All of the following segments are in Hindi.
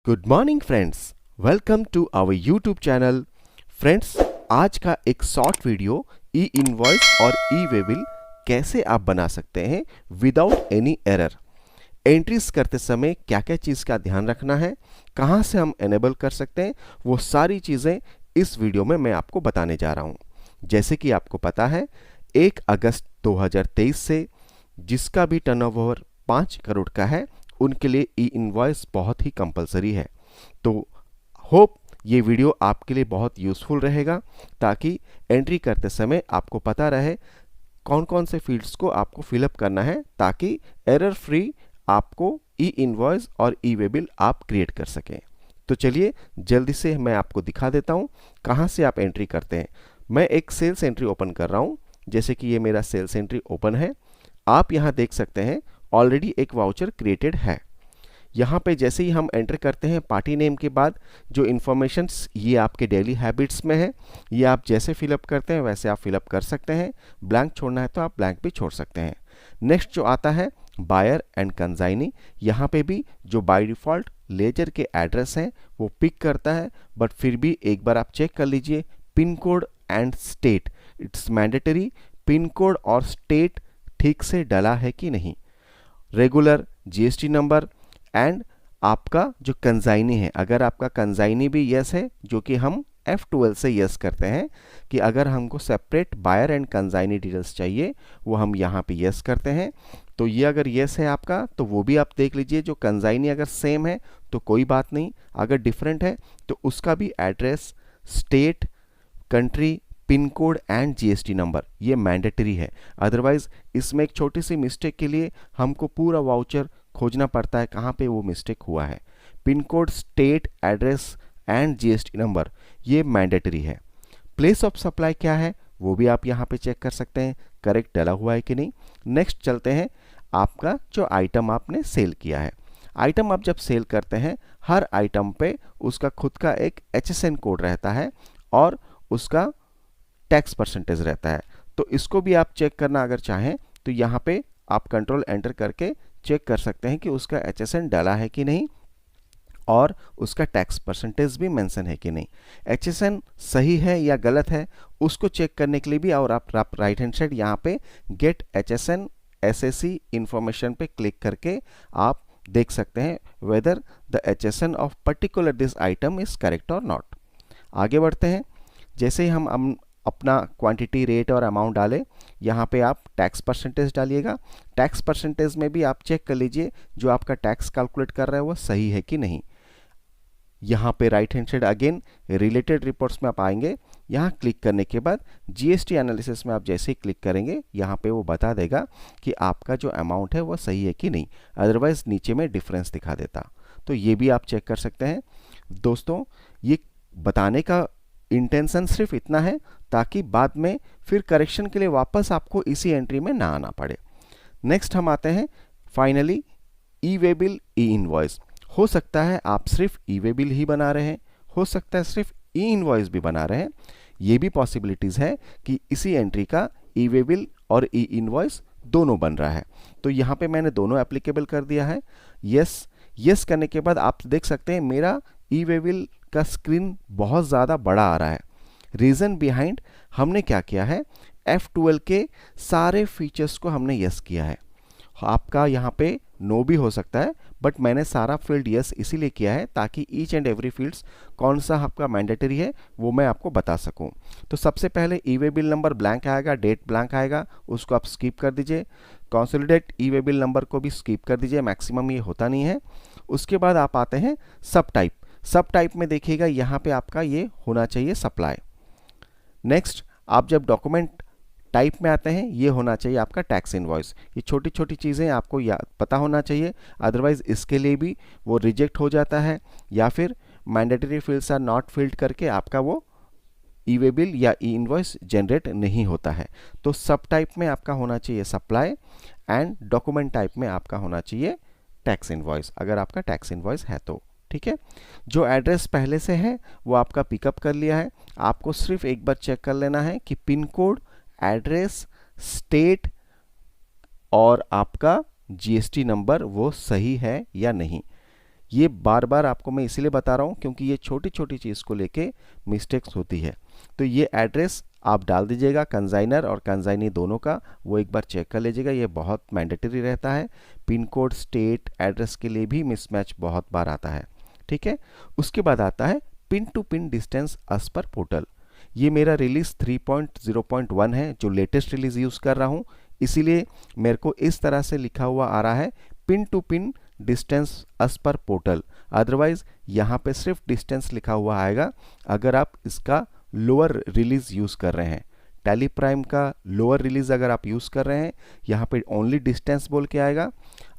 Good morning friends, welcome to our YouTube channel. Friends, आज का एक शॉर्ट वीडियो ई इनवॉइस और ई वे बिल कैसे आप बना सकते हैं विदाउट एनी एरर। एंट्रीज करते समय क्या क्या चीज़ का ध्यान रखना है, कहाँ से हम एनेबल कर सकते हैं, वो सारी चीज़ें इस वीडियो में मैं आपको बताने जा रहा हूँ। जैसे कि आपको पता है 1 अगस्त 2023 से जिसका भी टर्नओवर 5 करोड़ का है उनके लिए ई इनवॉइस बहुत ही कंपलसरी है। तो होप ये वीडियो आपके लिए बहुत यूज़फुल रहेगा ताकि एंट्री करते समय आपको पता रहे कौन कौन से फील्ड्स को आपको फिलअप करना है ताकि एरर फ्री आपको ई इनवॉइस और ई वे बिल आप क्रिएट कर सकें। तो चलिए जल्दी से मैं आपको दिखा देता हूँ कहाँ से आप एंट्री करते हैं। मैं एक सेल्स एंट्री ओपन कर रहा हूँ। जैसे कि ये मेरा सेल्स एंट्री ओपन है। आप यहाँ देख सकते हैं ऑलरेडी एक वाउचर क्रिएटेड है। यहाँ पे जैसे ही हम एंटर करते हैं पार्टी नेम के बाद जो इन्फॉर्मेशंस ये आपके डेली हैबिट्स में है, ये आप जैसे फिलअप करते हैं वैसे आप फिलअप कर सकते हैं। ब्लैंक छोड़ना है तो आप ब्लैंक भी छोड़ सकते हैं। नेक्स्ट जो आता है बायर एंड कंजाइनी, यहाँ पे भी जो बाय डिफ़ॉल्ट लेजर के एड्रेस हैं वो पिक करता है, बट फिर भी एक बार आप चेक कर लीजिए pin code and state, it's mandatory pin code और स्टेट ठीक से डला है कि नहीं। रेगुलर जीएसटी नंबर एंड आपका जो कंजाइनी है, अगर आपका कंजाइनी भी यस है, जो कि हम F12 से यस करते हैं कि अगर हमको separate buyer and consignee details चाहिए वो हम यहाँ पे यस करते हैं। तो ये अगर यस है आपका तो वो भी आप देख लीजिए। जो कंजाइनी अगर सेम है तो कोई बात नहीं, अगर डिफरेंट है तो उसका भी address, state, country, pin code and GST number ये मैंडेटरी है। अदरवाइज इसमें एक छोटी सी मिस्टेक के लिए हमको पूरा वाउचर खोजना पड़ता है कहाँ पे वो मिस्टेक हुआ है। Pin code, state, address and GST number ये मैंडेटरी है। प्लेस ऑफ सप्लाई क्या है वो भी आप यहाँ पे चेक कर सकते हैं करेक्ट डला हुआ है कि नहीं। नेक्स्ट चलते हैं आपका जो आइटम आपने सेल किया है। आइटम आप जब सेल करते हैं हर आइटम पे उसका खुद का एक HSN कोड रहता है और उसका टैक्स परसेंटेज रहता है। तो इसको भी आप चेक करना अगर चाहें तो यहाँ पे आप कंट्रोल एंटर करके चेक कर सकते हैं कि उसका HSN डाला है कि नहीं और उसका टैक्स परसेंटेज भी मेंशन है कि नहीं। HSN सही है या गलत है उसको चेक करने के लिए भी और आप राइट हैंड साइड यहाँ पे गेट HSN SAC इंफॉर्मेशन पे क्लिक करके आप देख सकते हैं whether the HSN of particular this item is correct और नॉट। आगे बढ़ते हैं। जैसे ही हम अपना क्वांटिटी, रेट और अमाउंट डालें, यहाँ पे आप टैक्स परसेंटेज डालिएगा। टैक्स परसेंटेज में भी आप चेक कर लीजिए जो आपका टैक्स कैलकुलेट कर रहा है वो सही है कि नहीं। यहाँ पे right hand side again related reports में आप आएंगे। यहाँ क्लिक करने के बाद जीएसटी एनालिसिस में आप जैसे ही क्लिक करेंगे यहाँ पे वो बता देगा कि आपका जो अमाउंट है वो सही है कि नहीं, अदरवाइज नीचे में डिफरेंस दिखा देता। तो ये भी आप चेक कर सकते हैं। दोस्तों, ये बताने का इंटेंशन सिर्फ इतना है ताकि बाद में फिर करेक्शन के लिए वापस आपको इसी एंट्री में ना आना पड़े। नेक्स्ट हम आते हैं फाइनली ई वे बिल, ई इनवॉइस। हो सकता है आप सिर्फ ई वे बिल ही बना रहे हैं, हो सकता है सिर्फ ई इनवॉइस भी बना रहे हैं। ये भी पॉसिबिलिटीज़ है कि इसी एंट्री का ई वे बिल और ई इनवॉइस दोनों बन रहा है। तो यहाँ पे मैंने दोनों एप्लीकेबल कर दिया है। यस करने के बाद आप देख सकते हैं मेरा ई वे बिल का स्क्रीन बहुत ज़्यादा बड़ा आ रहा है। रीज़न बिहाइंड हमने क्या किया है, F12 के सारे फीचर्स को हमने यस किया है। आपका यहाँ पे नो भी हो सकता है, बट मैंने सारा फील्ड यस इसीलिए किया है ताकि ईच एंड एवरी फील्ड्स कौन सा आपका मैंडेटरी है वो मैं आपको बता सकूं। तो सबसे पहले ई वे बिल नंबर ब्लैंक आएगा, डेट ब्लैंक आएगा, उसको आप स्किप कर दीजिए। कंसोलिडेट ई वे बिल नंबर को भी स्किप कर दीजिए, मैक्सिमम ये होता नहीं है। उसके बाद आप आते हैं सब टाइप। सब टाइप में देखिएगा यहाँ पे आपका ये होना चाहिए सप्लाई। नेक्स्ट आप जब डॉक्यूमेंट टाइप में आते हैं ये होना चाहिए आपका टैक्स इनवॉइस। ये छोटी छोटी चीज़ें आपको पता होना चाहिए, अदरवाइज इसके लिए भी वो रिजेक्ट हो जाता है या फिर mandatory fields are not filled करके आपका वो ई वे बिल या ई इनवॉइस जनरेट नहीं होता है। तो सब टाइप में आपका होना चाहिए सप्लाई एंड डॉक्यूमेंट टाइप में आपका होना चाहिए टैक्स इनवॉइस, अगर आपका टैक्स इनवॉइस है तो। ठीक है, जो एड्रेस पहले से है वो आपका पिकअप कर लिया है। आपको सिर्फ एक बार चेक कर लेना है कि पिन कोड, एड्रेस, स्टेट और आपका जीएसटी नंबर वो सही है या नहीं। ये बार बार आपको मैं इसीलिए बता रहा हूँ क्योंकि ये छोटी छोटी चीज़ को लेके मिस्टेक्स होती है। तो ये एड्रेस आप डाल दीजिएगा, कंसाइनर और कंसाइनी दोनों का, वो एक बार चेक कर लीजिएगा, ये बहुत मैंडेटरी रहता है। पिन कोड, स्टेट, एड्रेस के लिए भी मिसमैच बहुत बार आता है, ठीक है। उसके बाद आता है pin to pin distance as per portal. ये मेरा रिलीज 3.0.1 है, जो लेटेस्ट रिलीज यूज़ कर रहा हूँ, इसीलिए मेरे को इस तरह से लिखा हुआ आ रहा है pin to pin distance as per portal. Otherwise यहाँ पे सिर्फ डिस्टेंस लिखा हुआ आएगा अगर आप इसका लोअर रिलीज यूज़ कर रहे हैं। टैली प्राइम का लोअर रिलीज अगर आप यूज़ कर रहे हैं, यहाँ पे ओनली डिस्टेंस बोल के आएगा।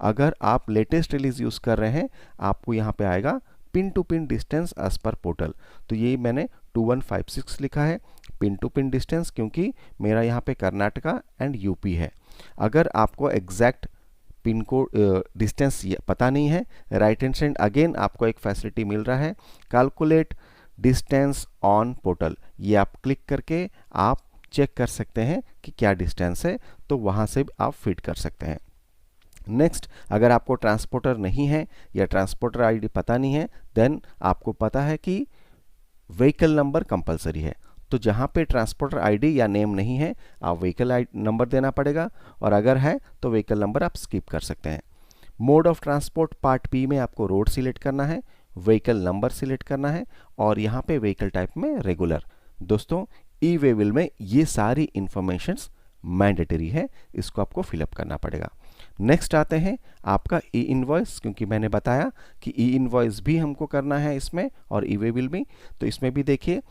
अगर आप लेटेस्ट रिलीज यूज़ कर रहे हैं, आपको यहाँ पे आएगा pin to pin distance as per portal. तो ये मैंने 2156 लिखा है पिन टू पिन डिस्टेंस, क्योंकि मेरा यहाँ पे कर्नाटका एंड यूपी है। अगर आपको एग्जैक्ट पिन कोड डिस्टेंस पता नहीं है, राइट हैंड साइड अगेन आपको एक फैसिलिटी मिल रहा है, कैलकुलेट डिस्टेंस ऑन पोर्टल। ये आप क्लिक करके आप चेक कर सकते हैं कि क्या डिस्टेंस है, तो वहाँ से आप फिट कर सकते हैं। नेक्स्ट, अगर आपको ट्रांसपोर्टर नहीं है या ट्रांसपोर्टर आईडी पता नहीं है, देन आपको पता है कि व्हीकल नंबर कंपलसरी है। तो जहाँ पे ट्रांसपोर्टर आईडी या नेम नहीं है, आप व्हीकल नंबर देना पड़ेगा, और अगर है तो व्हीकल नंबर आप स्किप कर सकते हैं। Mode of transport part B में आपको रोड सिलेक्ट करना है, व्हीकल नंबर सिलेक्ट करना है, और यहाँ पे व्हीकल टाइप में रेगुलर। दोस्तों, ई वे बिल में ये सारी इंफॉर्मेशंस मैंडेटरी है, इसको आपको फिलअप करना पड़ेगा। नेक्स्ट आते हैं आपका ई इनवॉइस, क्योंकि मैंने बताया कि ई इनवॉइस भी हमको करना है इसमें और ई वे बिल भी। तो इसमें भी देखिए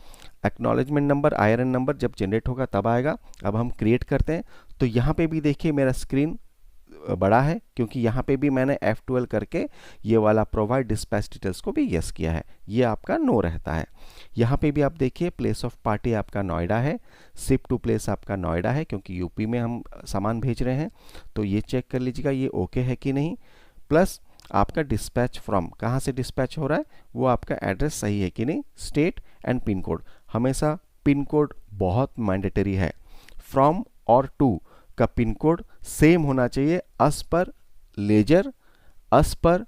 एक्नॉलेजमेंट नंबर, IRN नंबर जब जनरेट होगा तब आएगा। अब हम क्रिएट करते हैं, तो यहाँ पे भी देखिए मेरा स्क्रीन बड़ा है, क्योंकि यहाँ पे भी मैंने F12 करके ये वाला प्रोवाइड डिस्पैच डिटेल्स को भी यस किया है, ये आपका नो रहता है। यहाँ पे भी आप देखिए प्लेस ऑफ पार्टी आपका नोएडा है, शिप टू प्लेस आपका नोएडा है, क्योंकि यूपी में हम सामान भेज रहे हैं, तो ये चेक कर लीजिएगा ये ओके है कि नहीं। प्लस आपका डिस्पैच फ्रॉम, कहाँ से डिस्पैच हो रहा है, वो आपका एड्रेस सही है कि नहीं। स्टेट एंड पिन कोड, हमेशा पिन कोड बहुत मैंडेटरी है। फ्रॉम और टू का पिन कोड सेम होना चाहिए, अस पर लेजर, अस पर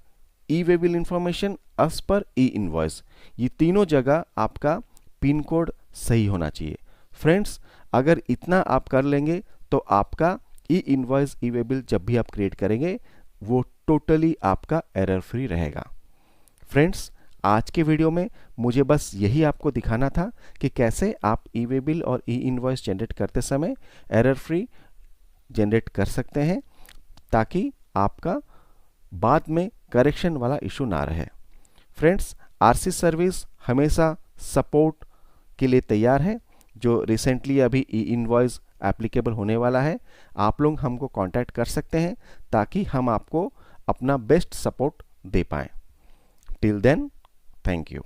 ई वे बिल इंफॉर्मेशन, अस पर ई इनवॉइस, ये तीनों जगह आपका पिन कोड सही होना चाहिए। फ्रेंड्स, अगर इतना आप कर लेंगे तो आपका ई इनवॉइस, ई वे बिल जब भी आप क्रिएट करेंगे वो टोटली आपका एरर फ्री रहेगा। फ्रेंड्स, आज के वीडियो में मुझे बस यही आपको दिखाना था कि कैसे आप ई वे बिल और ई इनवॉइस जनरेट करते समय एरर फ्री जनरेट कर सकते हैं, ताकि आपका बाद में करेक्शन वाला इशू ना रहे। फ्रेंड्स, आरसी सर्विस हमेशा सपोर्ट के लिए तैयार है। जो रिसेंटली अभी ई इनवॉइस एप्लीकेबल होने वाला है, आप लोग हमको कांटेक्ट कर सकते हैं ताकि हम आपको अपना बेस्ट सपोर्ट दे पाएं। Till then, thank you.